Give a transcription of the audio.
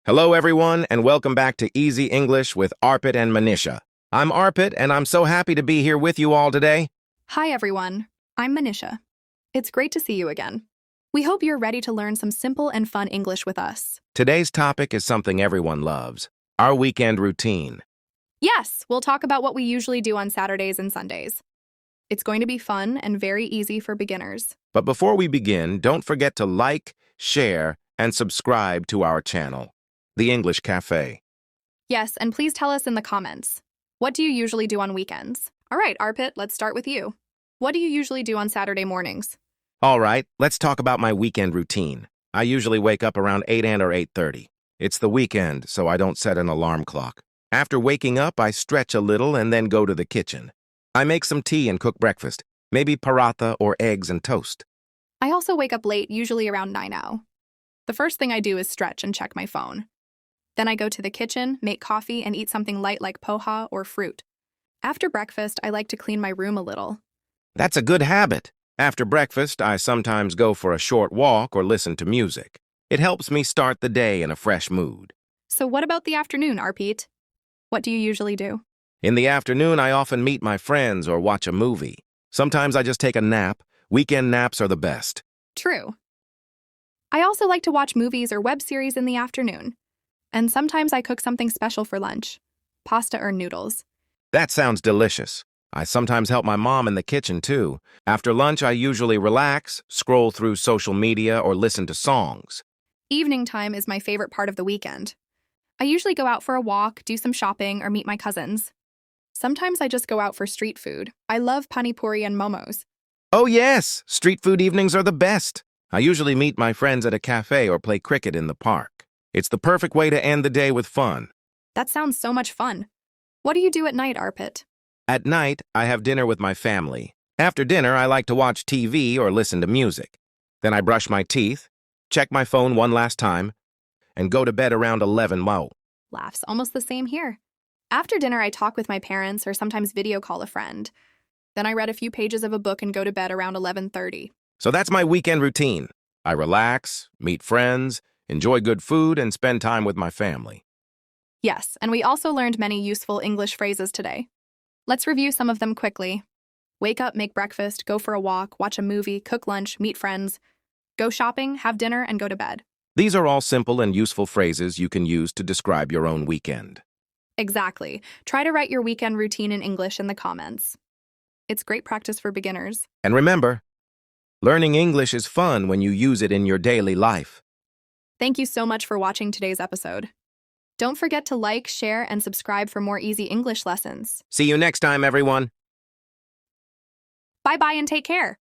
Hello, everyone, and welcome back to Easy English with Arpit and Manisha. I'm Arpit, and I'm so happy to be here with you all today. Hi, everyone. I'm Manisha. It's great to see you again. We hope you're ready to learn some simple and fun English with us. Today's topic is something everyone loves, our weekend routine. Yes, we'll talk about what we usually do on Saturdays and Sundays. It's going to be fun and very easy for beginners. But before we begin, don't forget to like, share, and subscribe to our channel, The English Cafe. Yes, and please tell us in the comments. What do you usually do on weekends? All right, Arpit, let's start with you. What do you usually do on Saturday mornings? All right, let's talk about my weekend routine. I usually wake up around 8 and or 8:30. It's the weekend, so I don't set an alarm clock. After waking up, I stretch a little and then go to the kitchen. I make some tea and cook breakfast, maybe paratha or eggs and toast. I also wake up late, usually around 9 The first thing I do is stretch and check my phone. Then I go to the kitchen, make coffee, and eat something light like poha or fruit. After breakfast, I like to clean my room a little. That's a good habit. After breakfast, I sometimes go for a short walk or listen to music. It helps me start the day in a fresh mood. So what about the afternoon, Arpit? What do you usually do? In the afternoon, I often meet my friends or watch a movie. Sometimes I just take a nap. Weekend naps are the best. True. I also like to watch movies or web series in the afternoon. And sometimes I cook something special for lunch, pasta or noodles. That sounds delicious. I sometimes help my mom in the kitchen, too. After lunch, I usually relax, scroll through social media, or listen to songs. Evening time is my favorite part of the weekend. I usually go out for a walk, do some shopping, or meet my cousins. Sometimes I just go out for street food. I love pani puri and momos. Oh, yes! Street food evenings are the best. I usually meet my friends at a cafe or play cricket in the park. It's the perfect way to end the day with fun. That sounds so much fun. What do you do at night, Arpit? At night, I have dinner with my family. After dinner, I like to watch TV or listen to music. Then I brush my teeth, check my phone one last time, and go to bed around 11. Wow. Laughs, almost the same here. After dinner, I talk with my parents or sometimes video call a friend. Then I read a few pages of a book and go to bed around 11:30. So that's my weekend routine. I relax, meet friends, enjoy good food, and spend time with my family. Yes, and we also learned many useful English phrases today. Let's review some of them quickly. Wake up, make breakfast, go for a walk, watch a movie, cook lunch, meet friends, go shopping, have dinner, and go to bed. These are all simple and useful phrases you can use to describe your own weekend. Exactly. Try to write your weekend routine in English in the comments. It's great practice for beginners. And remember, learning English is fun when you use it in your daily life. Thank you so much for watching today's episode. Don't forget to like, share, and subscribe for more easy English lessons. See you next time, everyone. Bye-bye and take care.